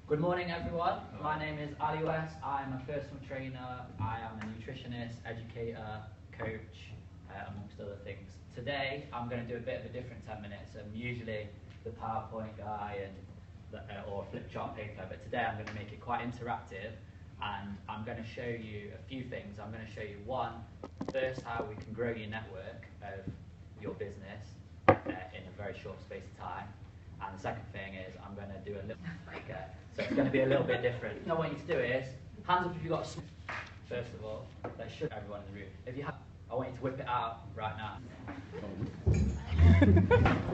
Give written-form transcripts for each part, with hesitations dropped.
Good morning, everyone. My name is Ali West. I'm a personal trainer. I am a nutritionist, educator, coach, amongst other things. Today, I'm going to do a bit of a different 10 minutes. I'm usually the PowerPoint guy or flip chart paper, but today I'm going to make it quite interactive, and I'm going to show you a few things. I'm going to show you first, how we can grow your network of your business in a very short space of time. And the second thing is I'm going to do a little so it's going to be a little bit different. What I want you to do is, hands up if you've got first of all, let's show everyone in the room. If you have, I want you to whip it out right now.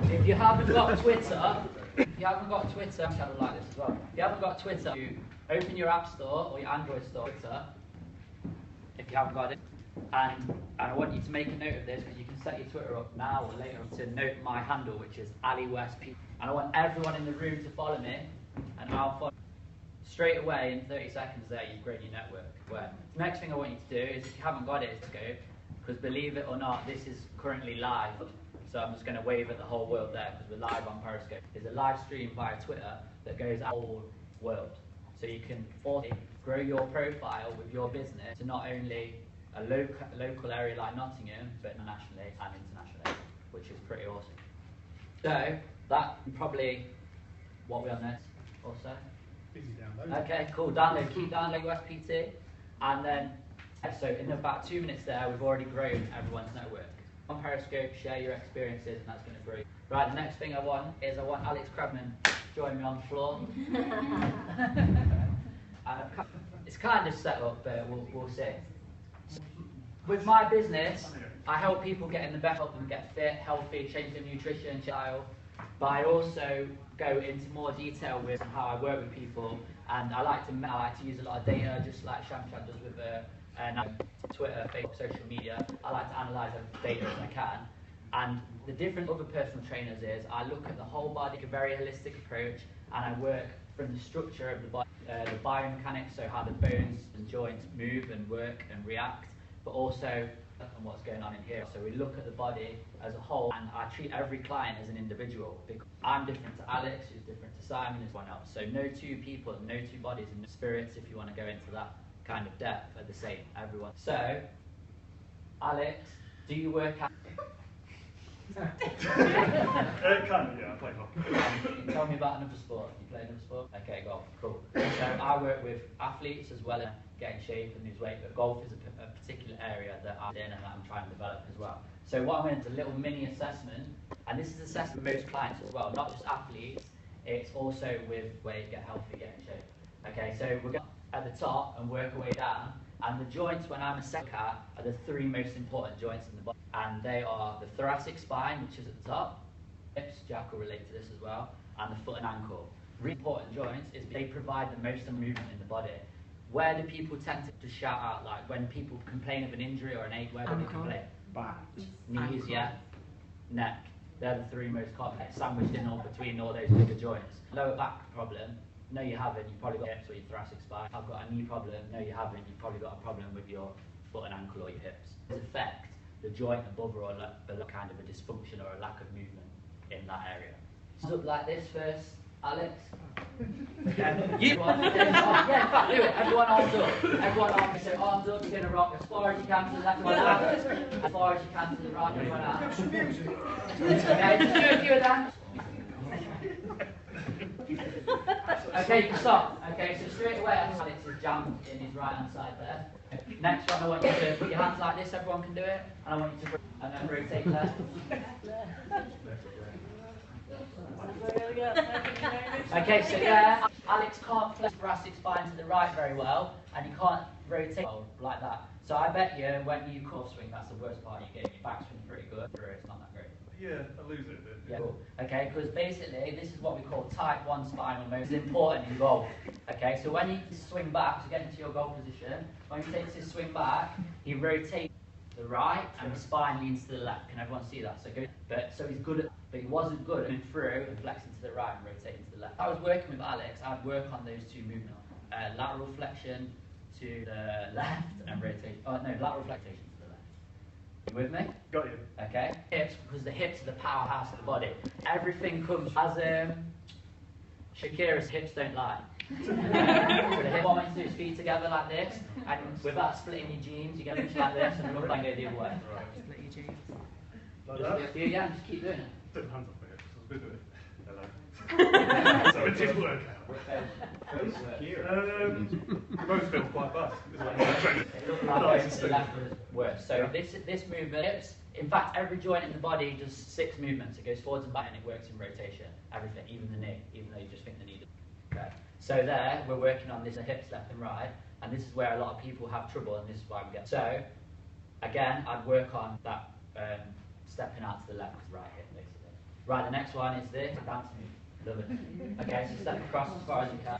If you haven't got Twitter, I don't like this as well. If you haven't got Twitter, you open your App Store or your Android store, Twitter, if you haven't got it. And I want you to make a note of this, because you can set your Twitter up now or later to note my handle, which is Ali West P. And I want everyone in the room to follow me, and I'll follow. Straight away, in 30 seconds there, you've grown your network. The next thing I want you to do is, if you haven't got it, is Periscope, because believe it or not, this is currently live. So I'm just going to wave at the whole world there, because we're live on Periscope. There's a live stream via Twitter that goes out to the whole world. So you can also grow your profile with your business to not only a local area like Nottingham, but nationally and internationally, which is pretty awesome. So that's probably what we're on next also. Busy download. Okay, cool. Download, keep downloading USPT, and then so in about 2 minutes there, we've already grown everyone's network. On Periscope, share your experiences, and that's going to grow. Right, the next thing I want Alex Crabman to join me on the floor. It's kind of set up, but we'll see. With my business, I help people get in the best, help them get fit, healthy, change their nutrition style. But I also go into more detail with how I work with people, and I like to use a lot of data, just like Shamshad does with Twitter, Facebook, social media. I like to analyse as data as I can. And the difference with other personal trainers is I look at the whole body, a very holistic approach, and I work from the structure of the body, the biomechanics, so how the bones and joints move and work and react, but also and what's going on in here. So we look at the body as a whole, and I treat every client as an individual, because I'm different to Alex, who's different to Simon, as one else. So no two people, no two bodies, and no spirits, if you want to go into that kind of depth, are the same, everyone. So, Alex, do you work out? Kind of, yeah, I play hockey. Can you tell me about another sport? You play another sport? Okay, golf, cool. So I work with athletes as well as get in shape and lose weight, but golf is a particular area that I'm in and that I'm trying to develop as well. So what I'm going to do is a little mini assessment, and this is assessment with most clients as well, not just athletes, it's also with weight, get healthy, get in shape. Okay, so we're going at the top and work our way down, and the joints when I'm a second cat are the three most important joints in the body, and they are the thoracic spine, which is at the top, hips, Jack will relate to this as well, and the foot and ankle. Really important joints is they provide the most movement in the body. Where do people tend to shout out, like when people complain of an injury or an ache, where do they complain? Back. Knees, yeah, neck. They're the three most common, sandwiched in or between all those bigger joints. Lower back problem, no you haven't, you've probably got hips or your thoracic spine. I've got a knee problem, no you haven't, you've probably got a problem with your foot and ankle or your hips. It affects the joint above or below, kind of a dysfunction or a lack of movement in that area. Up like this first, Alex. You want? Yeah, in fact, do it. Everyone arms up. Everyone arms up. So arms up. You're going to rock as far as you can to the left, one out. As far as you can to the right, one out. Okay, just do a few of them. Okay, you can stop. Okay, so straight away, Alex is jammed in his right hand side there. Next one, I want you to put your hands like this. Everyone can do it, and I want you to and then rotate left. Okay, so yeah, Alex can't flex thoracic spine to the right very well, and you can't rotate like that. So I bet you when you core swing, that's the worst part of your game. Your backswing's pretty good, but it's not that great. Yeah, I lose it a bit. Yeah, cool. Okay, because basically this is what we call type 1 spinal motion. It's important in golf. Okay, so when you swing back to get into your golf position, when he takes his swing back, he rotates to the right and the spine leans to the left. Can everyone see that? So he's good at, but he wasn't good at going through and flexing to the right and rotating to the left. If I was working with Alex, I'd work on those two movements. Lateral flexion to the left and rotate. Oh no, lateral flexion to the left. You with me? Got you. Okay. Hips, because the hips are the powerhouse of the body. Everything comes as Shakira's hips don't lie. So the hip one, do his feet together like this, and without splitting your jeans, you get them like this, and look like go the other way. Split your jeans. Like Just that? lift you, yeah, just keep doing it. Put your hands off my hips. I was a bit of it. Hello. So it did work out. You both feel quite fast. It looked like going to the left was worse. So this movement, hips, in fact, every joint in the body does 6 movements. It goes forwards and back, and it works in rotation. Everything, even the knee, even though you just think the knee. Okay. So there, we're working on this, the hips left and right, and this is where a lot of people have trouble, and this is why we get. So, again, I'd work on that stepping out to the left with the right hip, basically. Right, the next one is this, dance move. Love it. Okay, so step across as far as you can.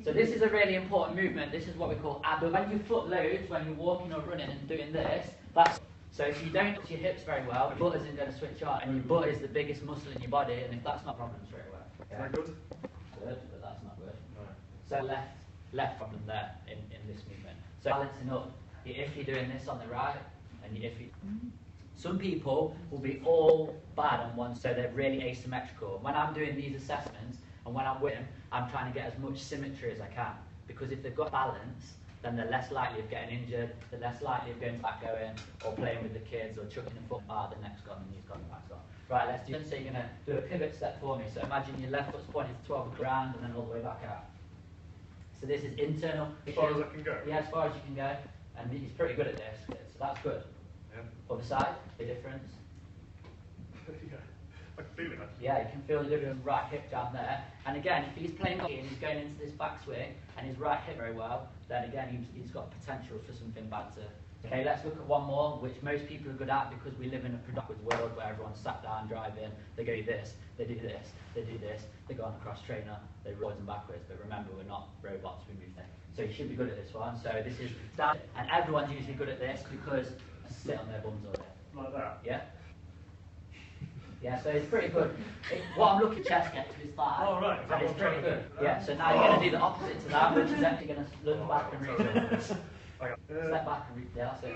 So this is a really important movement. This is what we call abdo. When you foot loads, when you're walking or running and doing this, that's. So if you don't touch your hips very well, your butt isn't going to switch on, and your butt is the biggest muscle in your body, and if that's not a problem straight away. Okay. Is that good? Good, but that's not good. No. So left problem there in this movement. So balancing up, you're iffy doing this on the right, and you're iffy. Some people will be all bad on one, so they're really asymmetrical. When I'm doing these assessments, and when I'm with them, I'm trying to get as much symmetry as I can. Because if they've got balance, then they're less likely of getting injured, they're less likely of going back going, or playing with the kids, or chucking the foot, the neck's gone, the knee's gone, the back's gone. Right, let's do this. So you're going to do a pivot step for me. So imagine your left foot's pointing to 12 ground, and then all the way back out. So this is internal. As far as I can go? Yeah, as far as you can go. And he's pretty good at this, so that's good. Yeah. Other side, the difference. Yeah. I can feel it actually. Yeah, you can feel the difference right hip down there. And again, if he's playing hockey and he's going into this backswing and his right hip very well, then again, he's got potential for something bad to. Okay, let's look at one more, which most people are good at because we live in a productive world where everyone's sat down driving, they go this, they do this, they do this, they go on a cross trainer, they roll and backwards, but remember, we're not robots, we move things. So you should be good at this one. So this is that, and everyone's usually good at this because they sit on their bums all day. Like that? Yeah? Yeah, so it's pretty good. What I'm looking chest get to is that, Oh, right. and it's pretty good. Yeah, so now you're going to do the opposite to that, which is actually going to look back and reach it. Step back and reach, yeah, that's it.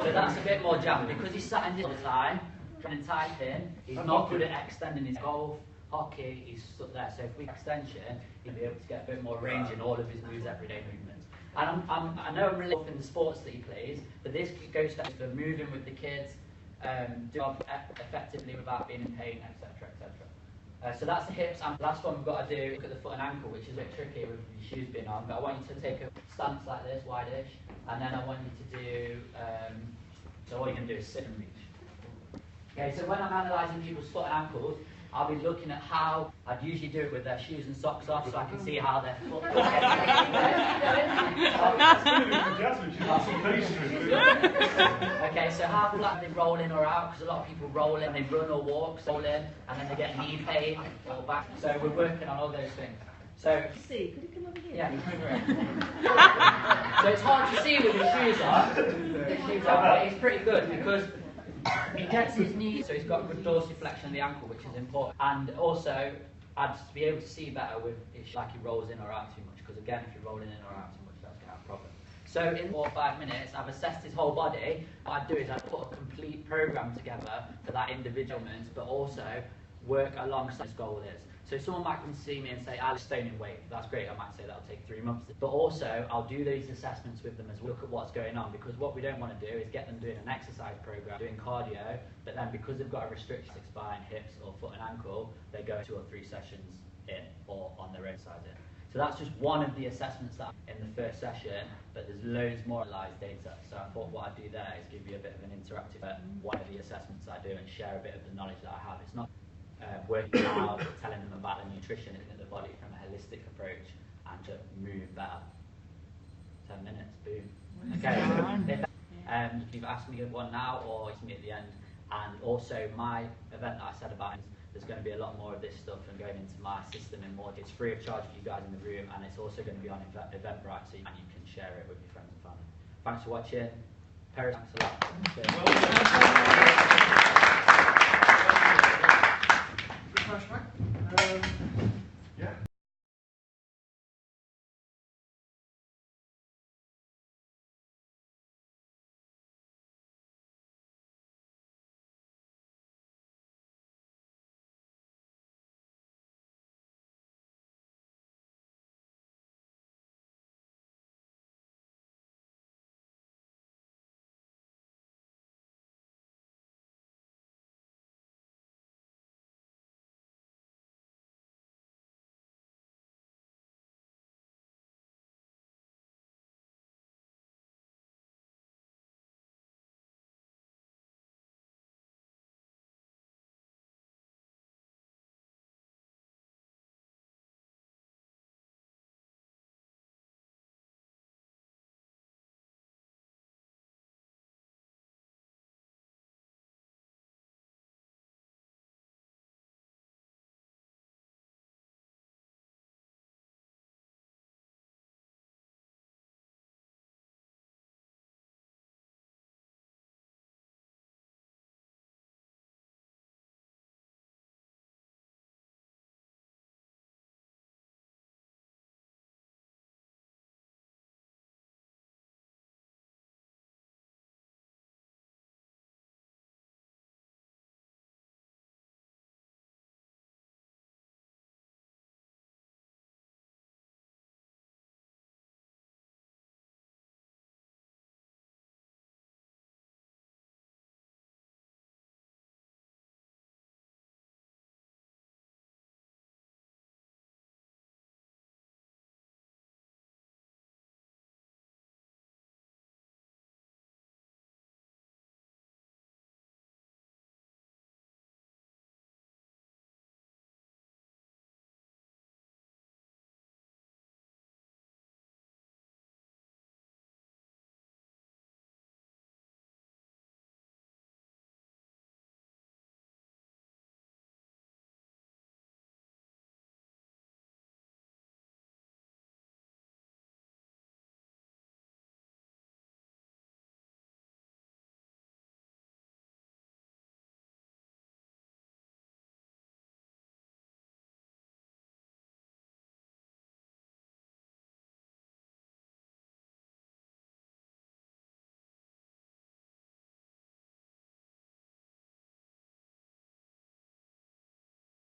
So that's a bit more jam, because he's sat in this all the time, trying to type in, he's not good at extending his golf, hockey, he's stuck there. So if we extension, he'll be able to get a bit more range in all of his moves, everyday movements. And I know I'm really in the sports that he plays, but this goes down for moving with the kids, job effectively without being in pain, etc., etc. So that's the hips. And the last one we've got to do, look at the foot and ankle, which is a bit tricky with your shoes being on. But I want you to take a stance like this, wide-ish, and then I want you to do, so all you're going to do is sit and reach. Okay, so when I'm analysing people's foot and ankles, I'll be looking at how I'd usually do it with their shoes and socks off, so I can see how their foot. Okay, so how flat they roll in or out, because a lot of people roll in, they run or walk, roll in, and then they get knee pain or back. So we're working on all those things. So, See, could you come over here? yeah, you can move around. So it's hard to see with the shoes on. The shoes on, but it's pretty good because he gets his knees, so he's got good dorsiflexion of the ankle, which is important. And also, I'd be able to see better with it like he rolls in or out too much, because again, if you're rolling in or out too much, that's going to have a problem. So in 4 or 5 minutes, I've assessed his whole body. What I'd do is I'd put a complete program together for that individual movement, but also work alongside his goal is. So someone might come and see me and say, I'll stone in weight. That's great. I might say that'll take 3 months. But also, I'll do these assessments with them as we look at what's going on, because what we don't want to do is get them doing an exercise program, doing cardio, but then because they've got a restriction, spine, hips, or foot and ankle, they go 2 or 3 sessions in or on their own side in. So that's just one of the assessments that in the first session, but there's loads more analysed data. So I thought what I'd do there is give you a bit of an interactive one of the assessments I do and share a bit of the knowledge that I have. It's not working out, telling them about the nutrition, looking at the body from a holistic approach and to move better. 10 minutes, boom. Okay, you can either ask me one now or ask me at the end. And also my event that I said about, there's going to be a lot more of this stuff and going into my system and more. It's free of charge for you guys in the room, and it's also going to be on Eventbrite, so you can share it with your friends and family. Thanks for watching. Periscope, thanks a lot. Refresh, right?